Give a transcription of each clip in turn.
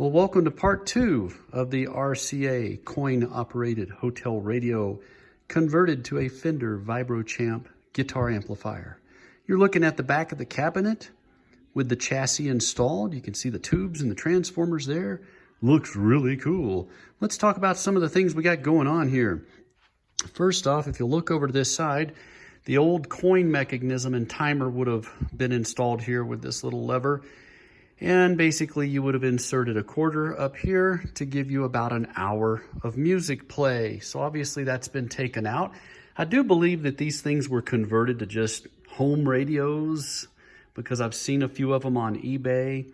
Well, welcome to part 2 of the RCA coin-operated hotel radio converted to a Fender Vibro-Champ guitar amplifier. You're looking at the back of the cabinet with the chassis installed. You can see the tubes and the transformers there. Looks really cool. Let's talk about some of the things we got going on here. First off, if you look over to this side, the old coin mechanism and timer would have been installed here with this little lever. And basically you would have inserted a quarter up here to give you about an hour of music play. So obviously that's been taken out. I do believe that these things were converted to just home radios because I've seen a few of them on eBay,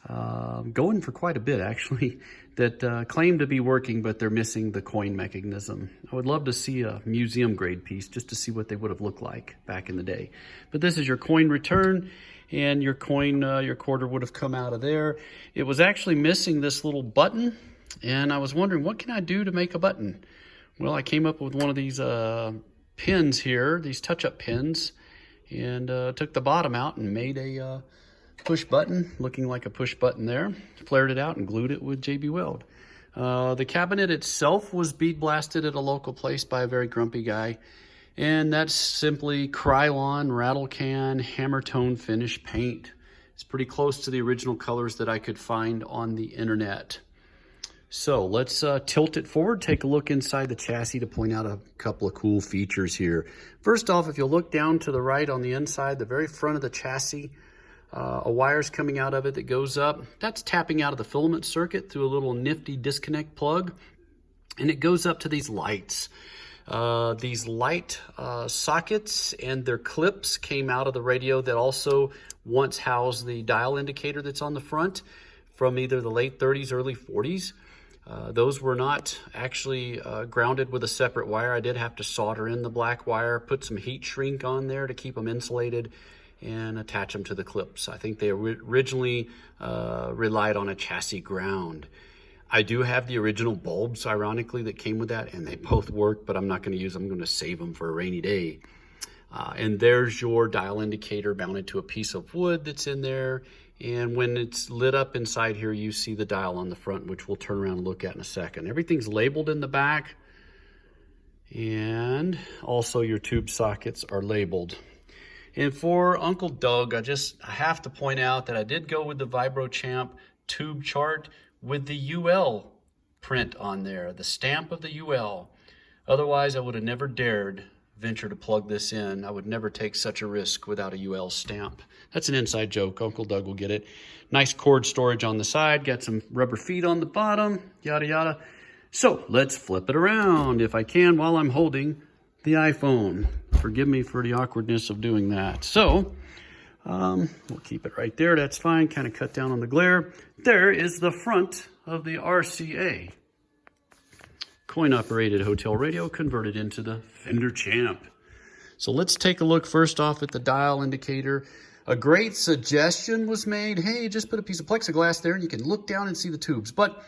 going for quite a bit actually, that claim to be working, but they're missing the coin mechanism. I would love to see a museum grade piece just to see what they would have looked like back in the day. But this is your coin return. And your coin, your quarter would have come out of there. It was actually missing this little button, and I was wondering, what can I do to make a button? Well, I came up with one of these pins here, these touch-up pins, and took the bottom out and made a push button, looking like a push button there. Flared it out and glued it with JB Weld. The cabinet itself was bead blasted at a local place by a very grumpy guy. And that's simply Krylon, rattle can, hammer tone finish paint. It's pretty close to the original colors that I could find on the internet. So let's tilt it forward, take a look inside the chassis to point out a couple of cool features here. First off, if you'll look down to the right on the inside, the very front of the chassis, a wire's coming out of it that goes up. That's tapping out of the filament circuit through a little nifty disconnect plug. And it goes up to these lights. These light sockets and their clips came out of the radio that also once housed the dial indicator that's on the front from either the late 30s, early 40s. Those were not actually grounded with a separate wire. I did have to solder in the black wire, put some heat shrink on there to keep them insulated, and attach them to the clips. I think they originally relied on a chassis ground. I do have the original bulbs, ironically, that came with that, and they both work, but I'm not going to use them. I'm going to save them for a rainy day. And there's your dial indicator mounted to a piece of wood that's in there. And when it's lit up inside here, you see the dial on the front, which we'll turn around and look at in a second. Everything's labeled in the back. And also your tube sockets are labeled. And for Uncle Doug, I have to point out that I did go with the Vibro-Champ tube chart with the UL print on there, the stamp of the UL. Otherwise, I would have never dared venture to plug this in. I would never take such a risk without a UL stamp. That's an inside joke. Uncle Doug will get it. Nice cord storage on the side. Got some rubber feet on the bottom, yada, yada. So let's flip it around if I can while I'm holding the iPhone. Forgive me for the awkwardness of doing that. So we'll keep it right there. That's fine. Kind of cut down on the glare. There is the front of the RCA coin-operated hotel radio converted into the Fender Champ. So let's take a look first off at the dial indicator. A great suggestion was made. Hey, just put a piece of plexiglass there and you can look down and see the tubes. But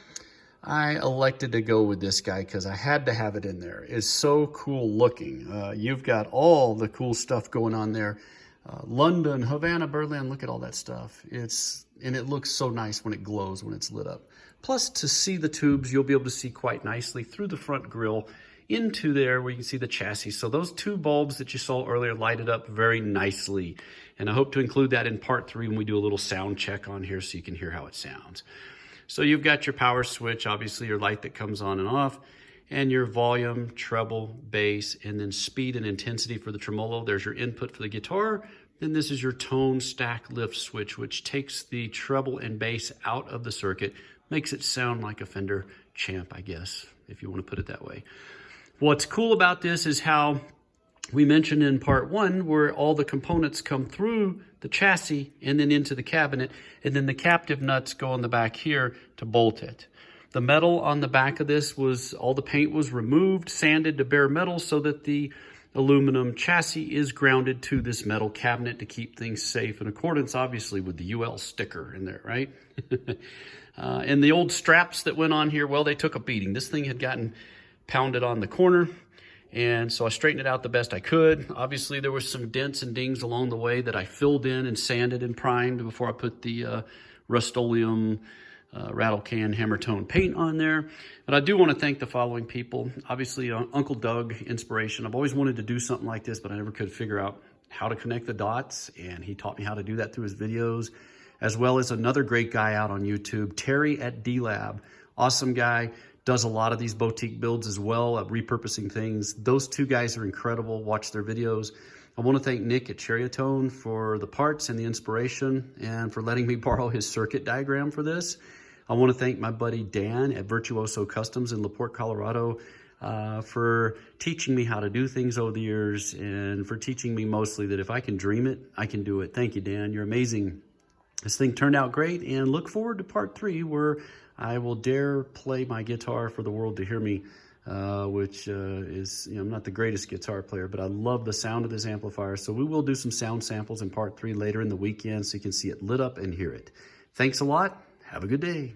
I elected to go with this guy because I had to have it in there. It's so cool looking. You've got all the cool stuff going on there. London, Havana, Berlin, look at all that stuff. And it looks so nice when it glows, when it's lit up. Plus, to see the tubes, you'll be able to see quite nicely through the front grille into there where you can see the chassis. So those two bulbs that you saw earlier lighted up very nicely. And I hope to include that in part 3 when we do a little sound check on here so you can hear how it sounds. So you've got your power switch, obviously your light that comes on and off, and your volume, treble, bass, and then speed and intensity for the tremolo. There's your input for the guitar. Then this is your tone stack lift switch, which takes the treble and bass out of the circuit, makes it sound like a Fender Champ, I guess, if you want to put it that way. What's cool about this is how we mentioned in part 1, where all the components come through the chassis and then into the cabinet, and then the captive nuts go on the back here to bolt it. The metal on the back of this all the paint was removed, sanded to bare metal so that the aluminum chassis is grounded to this metal cabinet to keep things safe in accordance, obviously, with the UL sticker in there, right? And the old straps that went on here, well, they took a beating. This thing had gotten pounded on the corner, and so I straightened it out the best I could. Obviously, there was some dents and dings along the way that I filled in and sanded and primed before I put the Rust-Oleum rattle can hammer tone paint on there. But I do want to thank the following people. Obviously, Uncle Doug, inspiration. I've always wanted to do something like this, but I never could figure out how to connect the dots, and he taught me how to do that through his videos, as well as another great guy out on YouTube, Terry at D-Lab. Awesome guy, does a lot of these boutique builds as well, repurposing things. Those two guys are incredible. Watch their videos. I want to thank Nick at Cherrytone for the parts and the inspiration and for letting me borrow his circuit diagram for this. I want to thank my buddy Dan at Virtuoso Customs in LaPorte, Colorado, for teaching me how to do things over the years, and for teaching me mostly that if I can dream it, I can do it. Thank you, Dan. You're amazing. This thing turned out great, and look forward to part 3 where I will dare play my guitar for the world to hear me, which is, I'm not the greatest guitar player, but I love the sound of this amplifier. So we will do some sound samples in part 3 later in the weekend so you can see it lit up and hear it. Thanks a lot. Have a good day.